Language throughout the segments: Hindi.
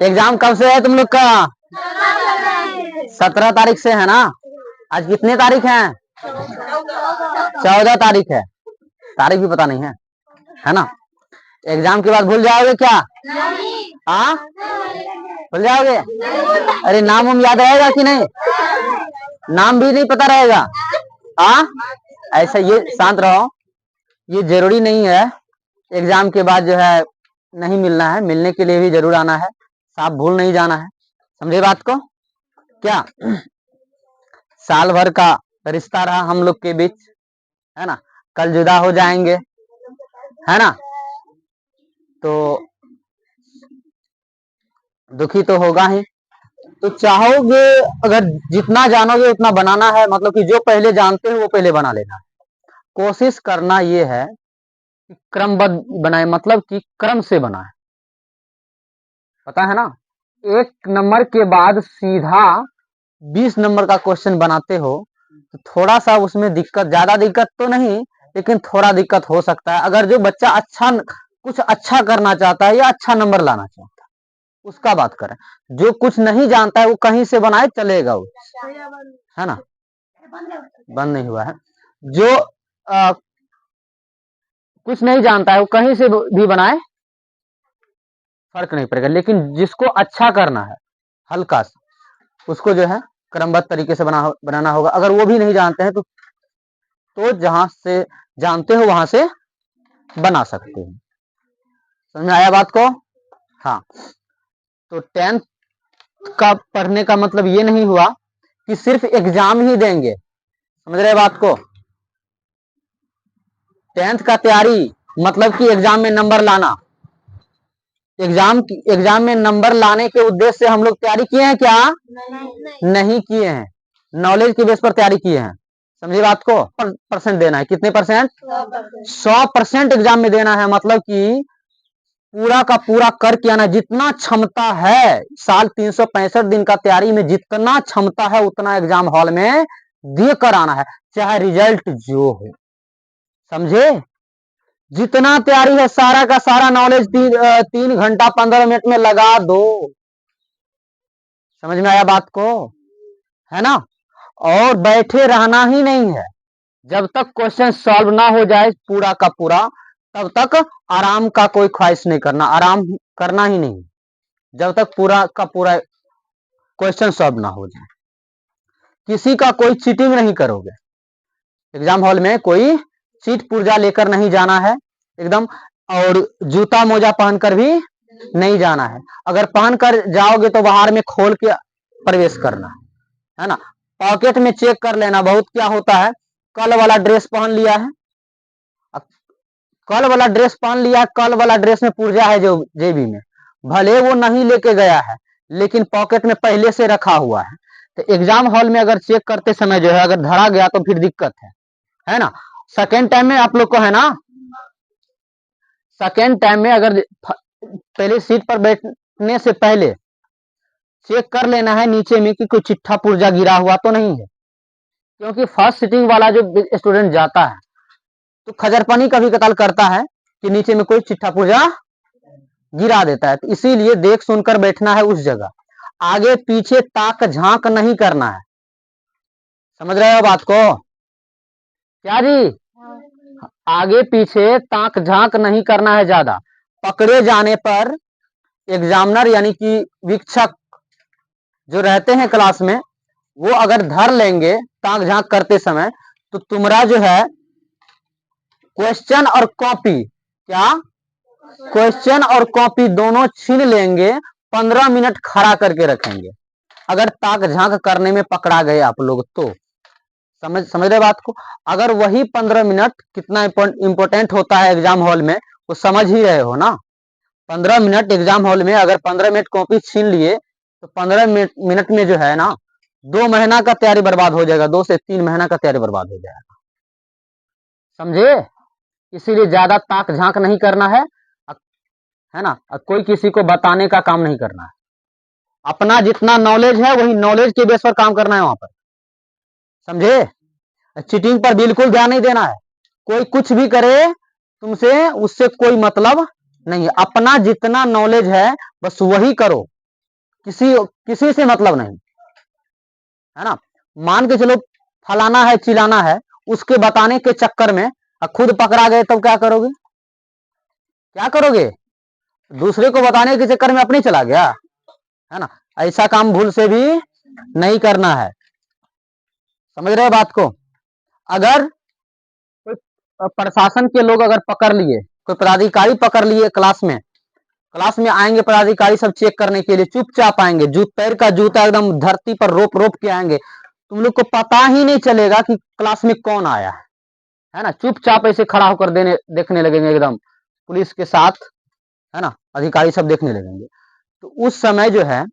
एग्जाम कब से है तुम लोग का? 17 तारीख से है ना। आज कितने तारीख है? 14 तारीख है। तारीख भी पता नहीं है ना। एग्जाम के बाद भूल जाओगे क्या? हाँ, भूल जाओगे? अरे नाम हम याद रहेगा कि नहीं? नाम भी नहीं पता रहेगा। हाँ, ऐसा ये शांत रहो, ये जरूरी नहीं है एग्जाम के बाद जो है नहीं मिलना है, मिलने के लिए भी जरूर आना है, साफ भूल नहीं जाना है। समझे बात को? क्या साल भर का रिश्ता रहा हम लोग के बीच, है ना। कल जुदा हो जाएंगे, है ना, तो दुखी तो होगा ही। तो चाहोगे अगर जितना जानोगे उतना बनाना है, मतलब कि जो पहले जानते हो वो पहले बना लेना है। कोशिश करना ये है कि क्रमबद्ध बनाए, मतलब कि क्रम से बनाए, पता है ना। 1 नंबर के बाद सीधा 20 नंबर का क्वेश्चन बनाते हो तो थोड़ा सा उसमें दिक्कत, ज्यादा दिक्कत तो नहीं लेकिन थोड़ा दिक्कत हो सकता है। अगर जो बच्चा कुछ अच्छा करना चाहता है या अच्छा नंबर लाना चाहता है उसका बात करें। जो कुछ नहीं जानता है वो कहीं से बनाए चलेगा वो, है ना। बंद नहीं हुआ है। जो कुछ नहीं जानता है वो कहीं से भी बनाए फर्क नहीं पड़ेगा, लेकिन जिसको अच्छा करना है हल्का सा उसको जो है क्रमबद्ध तरीके से बनाना होगा। अगर वो भी नहीं जानते हैं तो जहां से जानते हो वहां से बना सकते हैं। समझ में आया बात को? हाँ, तो 10th का पढ़ने का मतलब ये नहीं हुआ कि सिर्फ एग्जाम ही देंगे, समझ रहे बात को। 10th का तैयारी मतलब कि एग्जाम में नंबर लाना। एग्जाम में नंबर लाने के उद्देश्य से हम लोग तैयारी किए हैं क्या? नहीं किए हैं, नॉलेज के बेस पर तैयारी किए हैं। समझिए बात को। परसेंट देना है, कितने परसेंट? 100% एग्जाम में देना है, मतलब कि पूरा का पूरा करके आना। जितना क्षमता है, साल 365 दिन का तैयारी में जितना क्षमता है उतना एग्जाम हॉल में दे कर आना है, चाहे रिजल्ट जो हो। समझे? जितना तैयारी है सारा का सारा नॉलेज 3 घंटा 15 मिनट में लगा दो। समझ में आया बात को? है ना। और बैठे रहना ही नहीं है, जब तक क्वेश्चन सॉल्व ना हो जाए पूरा का पूरा तब तक आराम का कोई ख्वाहिश नहीं करना, आराम करना ही नहीं जब तक पूरा का पूरा क्वेश्चन सॉल्व ना हो जाए। किसी का कोई चीटिंग नहीं करोगे एग्जाम हॉल में, कोई चीट पुर्जा लेकर नहीं जाना है एकदम, और जूता मोजा पहनकर भी नहीं जाना है। अगर पहन कर जाओगे तो बाहर में खोल के प्रवेश करना है ना। पॉकेट में चेक कर लेना। बहुत क्या होता है, कल वाला ड्रेस पहन लिया है, कल वाला ड्रेस पहन लिया, कल वाला ड्रेस में पुर्जा है जो जेबी में, भले वो नहीं लेके गया है लेकिन पॉकेट में पहले से रखा हुआ है। तो एग्जाम हॉल में अगर चेक करते समय जो है अगर धरा गया तो फिर दिक्कत है ना। सेकेंड टाइम में आप लोग को है ना, सेकेंड टाइम में अगर पहले सीट पर बैठने से पहले चेक कर लेना है नीचे में कि कोई चिट्ठा पुर्जा गिरा हुआ तो नहीं है। क्योंकि फर्स्ट सीटिंग वाला जो स्टूडेंट जाता है तो खजरपनी कभी कताल करता है कि नीचे में कोई चिट्ठा पुर्जा गिरा देता है। तो इसीलिए देख सुनकर बैठना है उस जगह, आगे पीछे ताक झांक नहीं करना है। समझ रहे हो बात को? क्या जी? आगे पीछे ताक झांक नहीं करना है ज्यादा। पकड़े जाने पर एग्जामिनर यानी कि वीक्षक जो रहते हैं क्लास में, वो अगर धर लेंगे ताक झांक करते समय तो तुम्हारा जो है क्वेश्चन और कॉपी, क्या क्वेश्चन और कॉपी दोनों छीन लेंगे, 15 मिनट खड़ा करके रखेंगे अगर ताक झांक करने में पकड़ा गए आप लोग तो। समझ रहे बात को? अगर वही 15 मिनट कितना इंपॉर्टेंट होता है एग्जाम हॉल में वो समझ ही रहे हो ना। 15 मिनट एग्जाम हॉल में अगर 15 मिनट कॉपी छीन लिए तो 15 मिनट में जो है ना 2 महीना का तैयारी बर्बाद हो जाएगा, 2 से 3 महीना का तैयारी बर्बाद हो जाएगा। समझे? इसीलिए ज्यादा ताक झांक नहीं करना है ना। कोई किसी को बताने का काम नहीं करना है। अपना जितना नॉलेज है वही नॉलेज के बेस पर काम करना है वहां पर। समझे? चीटिंग पर बिल्कुल ध्यान नहीं देना है। कोई कुछ भी करे तुमसे उससे कोई मतलब नहीं है। अपना जितना नॉलेज है बस वही करो, किसी किसी से मतलब नहीं, है ना। मान के चलो फलाना है चिलाना है, उसके बताने के चक्कर में खुद पकड़ा गए तब क्या करोगे, क्या करोगे? दूसरे को बताने के चक्कर में अपने चला गया, है ना। ऐसा काम भूल से भी नहीं करना है, समझ रहे बात को। अगर कोई प्रशासन के लोग अगर पकड़ लिए, कोई पदाधिकारी पकड़ लिए क्लास में आएंगे पदाधिकारी सब चेक करने के लिए, चुपचाप आएंगे, पैर का जूता एकदम धरती पर रोप रोप के आएंगे, तुम लोग को पता ही नहीं चलेगा कि क्लास में कौन आया है ना। चुपचाप ऐसे खड़ा होकर देखने लगेंगे एकदम पुलिस के साथ, है ना, अधिकारी सब देखने लगेंगे। तो उस समय जो है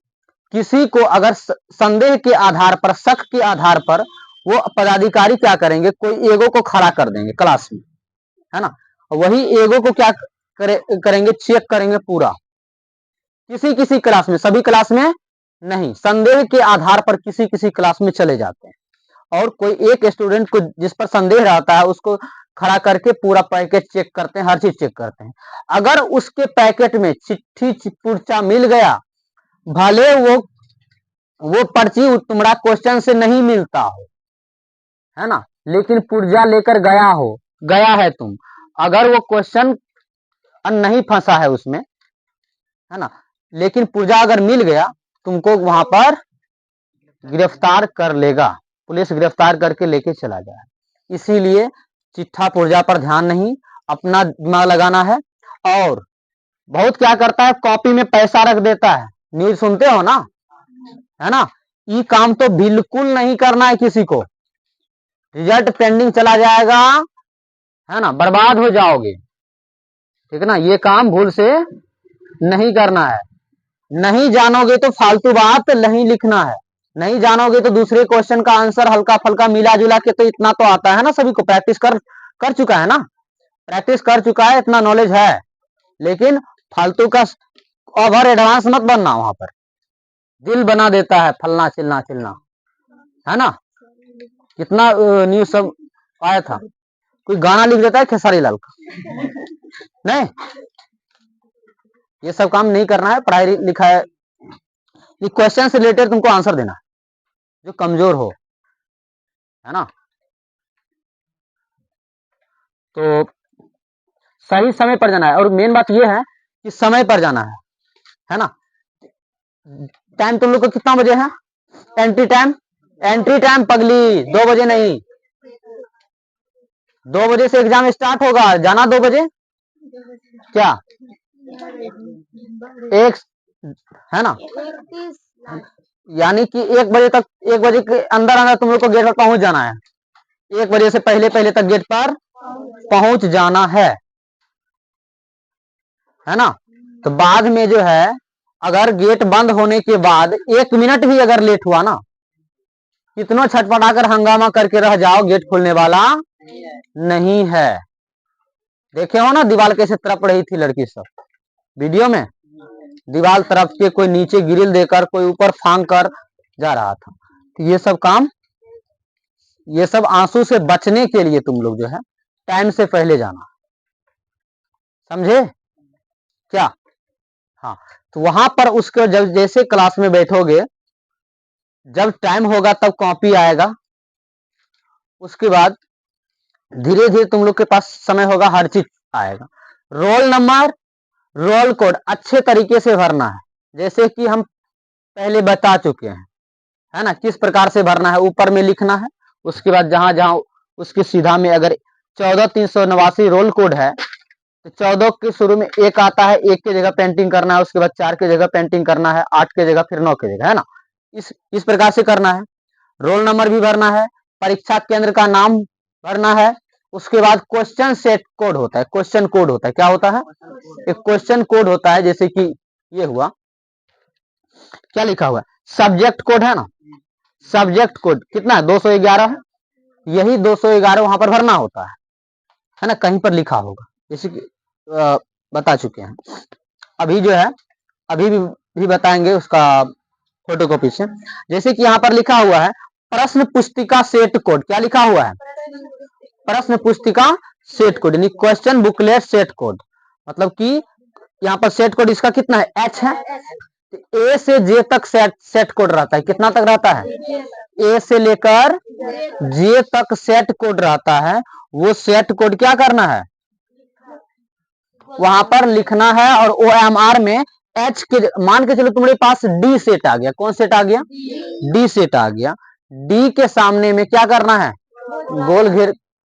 किसी को अगर संदेह के आधार पर, शक के आधार पर वो पदाधिकारी क्या करेंगे, कोई एगो को खड़ा कर देंगे क्लास में, है ना। वही एगो को क्या करेंगे, चेक करेंगे पूरा, किसी किसी क्लास में, सभी क्लास में नहीं, संदेह के आधार पर किसी किसी क्लास में चले जाते हैं और कोई एक स्टूडेंट को जिस पर संदेह रहता है उसको खड़ा करके पूरा पैकेट चेक करते हैं, हर चीज चेक करते हैं। अगर उसके पैकेट में चिट्ठी पुर्चा मिल गया, भले वो पर्ची तुम्हारा क्वेश्चन से नहीं मिलता हो, है ना, लेकिन पुर्जा लेकर गया है तुम, अगर वो क्वेश्चन नहीं फंसा है उसमें, है ना, लेकिन पुर्जा अगर मिल गया, तुमको वहां पर गिरफ्तार कर लेगा, पुलिस गिरफ्तार करके लेके चला जाए। इसीलिए चिट्ठा पुर्जा पर ध्यान नहीं, अपना दिमाग लगाना है। और बहुत क्या करता है, कॉपी में पैसा रख देता है, न्यूज सुनते हो ना, है ना। ये काम तो बिल्कुल नहीं करना है किसी को, रिजल्ट पेंडिंग चला जाएगा, है ना, बर्बाद हो जाओगे, ठीक है ना। ये काम भूल से नहीं करना है। नहीं जानोगे तो फालतू बात नहीं लिखना है, नहीं जानोगे तो दूसरे क्वेश्चन का आंसर हल्का फल्का मिला जुला के, तो इतना तो आता है ना सभी को, प्रैक्टिस कर चुका है ना, प्रैक्टिस कर चुका है, इतना नॉलेज है। लेकिन फालतू का ओवर एडवांस मत बनना, वहां पर दिल बना देता है फलना चिलना चिलना, है ना। कितना न्यूज सब आया था, कोई गाना लिख देता है खेसारी लाल का, नहीं, ये सब काम नहीं करना है। पढ़ाई लिखाई, ये क्वेश्चन से रिलेटेड तुमको आंसर देना है, जो कमजोर हो, है ना। तो सही समय पर जाना है, और मेन बात ये है कि समय पर जाना है ना। टाइम तुम लोग को कितना बजे है, एंट्री टाइम पगली 2 बजे नहीं, 2 बजे से एग्जाम स्टार्ट होगा, जाना 2 बजे, क्या एक, है ना, यानी कि 1 बजे तक, 1 बजे के अंदर अंदर तुम लोग को गेट पर पहुंच जाना है, 1 बजे से पहले पहले तक गेट पर पहुंच जाना है ना। तो बाद में जो है, अगर गेट बंद होने के बाद 1 मिनट भी अगर लेट हुआ ना, कितना छटपटाकर हंगामा करके रह जाओ, गेट खुलने वाला नहीं है। देखे हो ना दीवार कैसे तरफ रही थी लड़की सब वीडियो में, दीवार तरफ के, कोई नीचे ग्रिल देकर, कोई ऊपर फांग कर जा रहा था। तो ये सब काम, ये सब आंसू से बचने के लिए तुम लोग जो है टाइम से पहले जाना, समझे क्या। हाँ, तो वहां पर उसके जब जैसे क्लास में बैठोगे, जब टाइम होगा तब कॉपी आएगा, उसके बाद धीरे धीरे तुम लोग के पास समय होगा, हर चीज आएगा। रोल नंबर, रोल कोड अच्छे तरीके से भरना है, जैसे कि हम पहले बता चुके हैं, है ना, किस प्रकार से भरना है, ऊपर में लिखना है, उसके बाद जहां जहां उसके सीधा में अगर 14389 रोल कोड है, तो 14 के शुरू में 1 आता है, 1 की जगह पेंटिंग करना है, उसके बाद 4 की जगह पेंटिंग करना है, 8 की जगह फिर 9 की जगह, है ना। इस प्रकार से करना है। रोल नंबर भी भरना है, परीक्षा केंद्र का नाम भरना है, उसके बाद क्वेश्चन सेट कोड होता है, क्वेश्चन कोड होता है, क्या होता है, एक क्वेश्चन कोड होता है, जैसे कि ये हुआ, क्या लिखा हुआ है, सब्जेक्ट कोड, है ना, सब्जेक्ट कोड कितना है, 211 है, यही 211 वहां पर भरना होता है ना, कहीं पर लिखा होगा, जैसे कि बता चुके हैं। अभी जो है, अभी भी बताएंगे उसका फोटो कॉपी से। जैसे कि यहाँ पर लिखा हुआ है प्रश्न पुस्तिका सेट कोड, क्या लिखा हुआ है, प्रश्न पुस्तिका सेट कोड, यानी क्वेश्चन बुकलेट सेट कोड, मतलब कि यहाँ पर सेट कोड इसका कितना है, H है, ए से जे तक सेट कोड रहता है। कितना तक रहता है? ए से लेकर जे तक सेट कोड रहता है। वो सेट कोड क्या करना है? वहां पर लिखना है। और OMR में एच के, मान के चलो तुम्हारे पास डी सेट आ गया। कौन सेट आ गया? डी सेट आ गया। डी के सामने में क्या करना है? गोल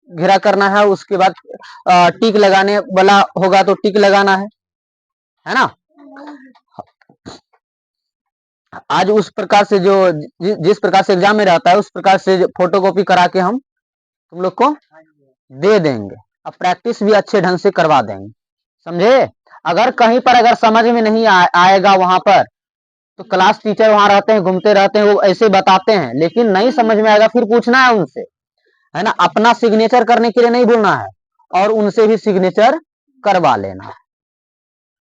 घेरा करना है। उसके बाद टिक लगाने वाला होगा तो टिक लगाना है ना। आज उस प्रकार से जो जिस प्रकार से एग्जाम में रहता है उस प्रकार से फोटोकॉपी करा के हम तुम लोग को दे देंगे। अब प्रैक्टिस भी अच्छे ढंग से करवा देंगे, समझे। अगर कहीं पर अगर समझ में नहीं आएगा वहां पर तो क्लास टीचर वहां रहते हैं, घूमते रहते हैं, वो ऐसे बताते हैं। लेकिन नहीं समझ में आएगा फिर पूछना है उनसे, है ना। अपना सिग्नेचर करने के लिए नहीं भूलना है और उनसे भी सिग्नेचर करवा लेना है।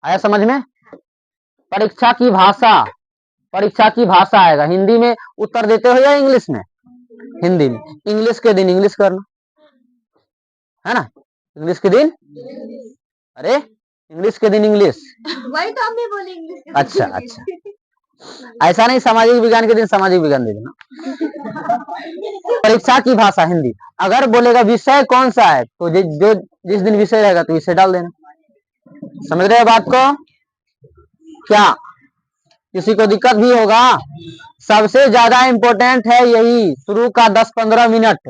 आया समझ में? परीक्षा की भाषा आएगा। हिंदी में उत्तर देते हो या इंग्लिश में? हिंदी में। इंग्लिश के दिन इंग्लिश करना, है ना। इंग्लिश के दिन, अरे इंग्लिश के दिन इंग्लिश, वही तो हम भी बोले इंग्लिश के दिन। अच्छा, ऐसा नहीं सामाजिक विज्ञान के दिन सामाजिक विज्ञान दे देना। परीक्षा की भाषा हिंदी। अगर बोलेगा विषय कौन सा है तो जिस दिन विषय रहेगा तो विषय डाल देना। समझ रहे हो बात को? क्या किसी को दिक्कत भी होगा? सबसे ज्यादा इंपॉर्टेंट है यही शुरू का 10-15 मिनट।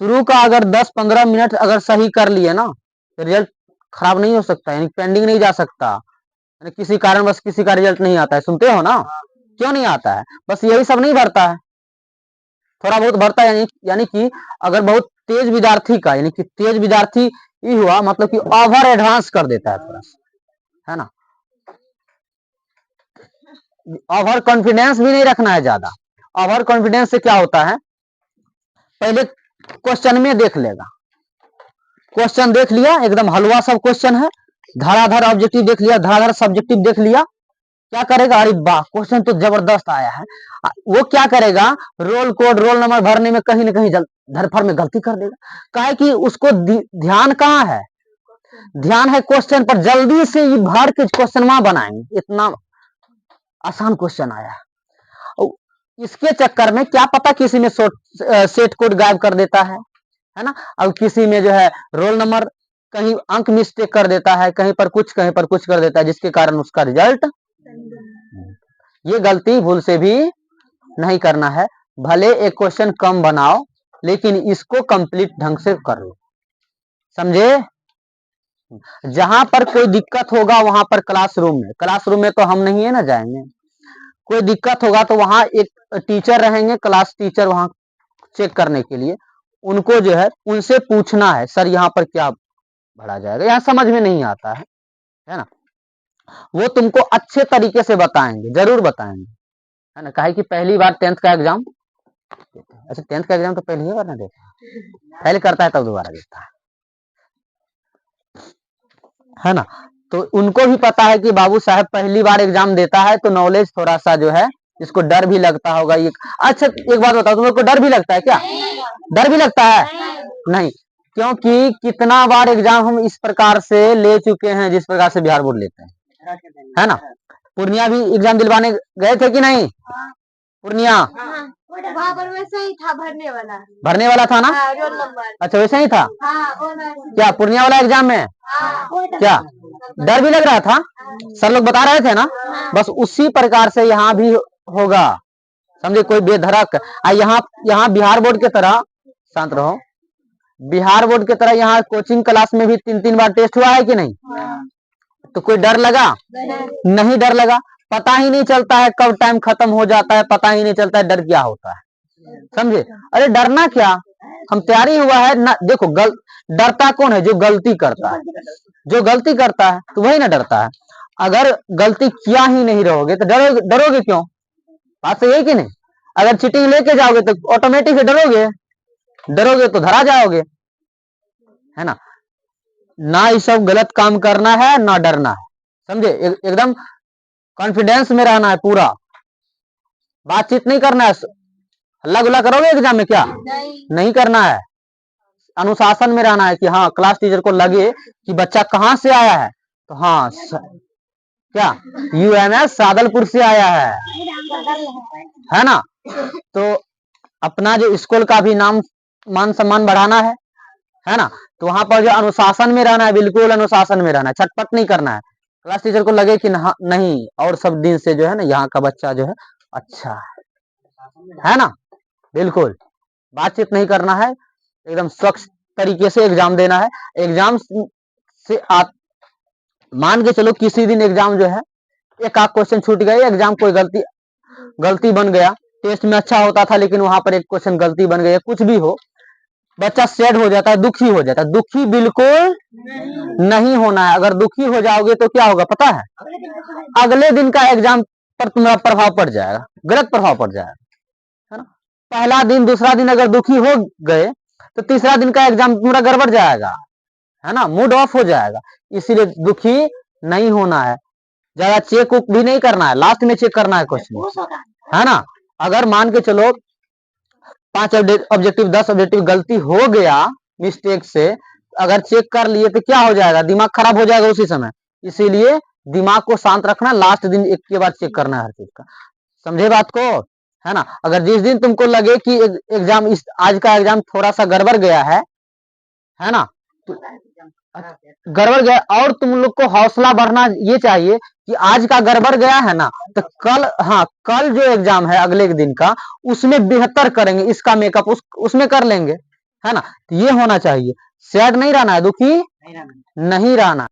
शुरू का अगर 10-15 मिनट अगर सही कर लिए ना तो रिजल्ट खराब नहीं हो सकता, यानी पेंडिंग नहीं जा सकता। यानी किसी कारणवश किसी का रिजल्ट नहीं आता है, सुनते हो ना। क्यों नहीं आता है? बस यही सब नहीं भरता है, थोड़ा बहुत भरता है। यानी कि अगर बहुत तेज विद्यार्थी का, यानी कि तेज विद्यार्थी ही हुआ मतलब कि ओवर एडवांस कर देता है थोड़ा सा, है ना। ओवर कॉन्फिडेंस भी नहीं रखना है ज्यादा। ओवर कॉन्फिडेंस से क्या होता है? पहले क्वेश्चन में देख लेगा, क्वेश्चन देख लिया एकदम हलवा सब क्वेश्चन है, धड़ाधड़ ऑब्जेक्टिव देख लिया, धड़ाधड़ सब्जेक्टिव देख लिया। क्या करेगा? अरे वाह क्वेश्चन तो जबरदस्त आया है। वो क्या करेगा? रोल कोड रोल नंबर भरने में कहीं ना कहीं धरफड़ में गलती कर देगा। काहे कि उसको ध्यान कहाँ है? ध्यान है क्वेश्चन पर। जल्दी से ये भर के क्वेश्चन वहां बनाएंगे, इतना आसान क्वेश्चन आया है। इसके चक्कर में क्या पता किसी में सेट कोड गायब कर देता है ना। अब किसी में जो है रोल नंबर कहीं अंक मिस्टेक कर देता है, कहीं पर कुछ कर देता है, जिसके कारण उसका रिजल्ट। ये गलती भूल से भी नहीं करना है। भले एक क्वेश्चन कम बनाओ लेकिन इसको कंप्लीट ढंग से कर लो, समझे। जहां पर कोई दिक्कत होगा वहां पर क्लासरूम में तो हम नहीं है ना जाएंगे। कोई दिक्कत होगा तो वहां एक टीचर रहेंगे, क्लास टीचर वहां चेक करने के लिए। उनको जो है उनसे पूछना है, सर यहाँ पर क्या भरा जाएगा, यहाँ समझ में नहीं आता है ना। वो तुमको अच्छे तरीके से बताएंगे, जरूर बताएंगे, है ना। काहे कि पहली बार 10th का एग्जाम, अच्छा 10th का एग्जाम तो पहली बार ना देता, पहले करता है तब दोबारा देता है ना। तो उनको भी पता है कि बाबू साहब पहली बार एग्जाम देता है तो नॉलेज थोड़ा सा जो है, इसको डर भी लगता होगा ये। अच्छा एक बात बताओ, तुम लोग को डर भी लगता है क्या? डर भी लगता है? नहीं, क्योंकि कितना बार एग्जाम हम इस प्रकार से ले चुके हैं जिस प्रकार से बिहार बोर्ड लेते हैं, है ना। पूर्णिया भी एग्जाम दिलवाने गए थे कि नहीं? पूर्णिया वहाँ पर वैसे ही था, भरने वाला था ना। Roll number. अच्छा वैसे ही था क्या पूर्णिया वाला एग्जाम में? क्या डर भी लग रहा था? सर लोग बता रहे थे ना। बस उसी प्रकार से यहाँ भी होगा, समझे। कोई बेधड़क यहाँ बिहार बोर्ड की तरह, शांत रहो, बिहार बोर्ड की तरह यहाँ कोचिंग क्लास में भी 3-3 बार टेस्ट हुआ है कि नहीं? तो कोई डर लगा? नहीं डर लगा। पता ही नहीं चलता है कब टाइम खत्म हो जाता है, पता ही नहीं चलता है डर क्या होता है, समझे। अरे डरना क्या, हम तैयारी हुआ है ना। देखो डरता कौन है? जो गलती करता है, जो गलती करता है तो वही ना डरता है। अगर गलती किया ही नहीं रहोगे तो डरोगे क्यों? बात सही है कि नहीं? अगर चीटिंग लेके जाओगे तो ऑटोमेटिक डरोगे तो धरा जाओगे, है ना। ना ये सब गलत काम करना है ना डरना है, समझे। एकदम कॉन्फिडेंस में रहना है पूरा, बातचीत नहीं करना है। हल्ला गुल्ला करोगे एग्जाम में? क्या नहीं करना है। अनुशासन में रहना है कि हाँ क्लास टीचर को लगे कि बच्चा कहाँ से आया है तो हाँ क्या यूएनएस सादलपुर से आया है ना। तो अपना जो स्कूल का भी नाम मान सम्मान बढ़ाना है ना। तो वहां पर जो अनुशासन में रहना है, बिल्कुल अनुशासन में रहना है, छटपट नहीं करना है। क्लास टीचर को लगे कि नहीं और सब दिन से जो है ना यहाँ का बच्चा जो है अच्छा है ना। बिल्कुल बातचीत नहीं करना है, एकदम स्वच्छ तरीके से एग्जाम देना है। एग्जाम से मान के चलो किसी दिन एग्जाम जो है एक आध क्वेश्चन छूट गया, एग्जाम कोई गलती बन गया, टेस्ट में अच्छा होता था लेकिन वहां पर एक क्वेश्चन गलती बन गया, कुछ भी हो, बच्चा सैड हो जाता है, दुखी हो जाता है। दुखी बिल्कुल नहीं होना है। अगर दुखी हो जाओगे तो क्या होगा पता है, अगले दिन का एग्जाम पर तुम्हारा प्रभाव पड़ जाएगा, गलत प्रभाव पड़ जाएगा, है ना। पहला दिन दूसरा दिन अगर दुखी हो गए तो तीसरा दिन का एग्जाम पूरा गड़बड़ जाएगा, है ना, मूड ऑफ हो जाएगा। इसीलिए दुखी नहीं होना है, ज्यादा चेक उक भी नहीं करना है, लास्ट में चेक करना है क्वेश्चन, है ना। अगर मान के चलो 5 ऑब्जेक्टिव 10 ऑब्जेक्टिव गलती हो गया मिस्टेक से, अगर चेक कर लिए तो क्या हो जाएगा, दिमाग खराब हो जाएगा उसी समय। इसीलिए दिमाग को शांत रखना, लास्ट दिन एक के बाद चेक करना है हर चीज का, समझे बात को, है ना। अगर जिस दिन तुमको लगे कि एग्जाम आज का एग्जाम थोड़ा सा गड़बड़ गया है ना, तो गड़बड़ गया, और तुम लोग को हौसला बढ़ना ये चाहिए कि आज का गड़बड़ गया है ना, तो कल जो एग्जाम है अगले दिन का उसमें बेहतर करेंगे, इसका मेकअप उसमें कर लेंगे, है ना। तो ये होना चाहिए, सैड नहीं रहना है, दुखी नहीं रहना।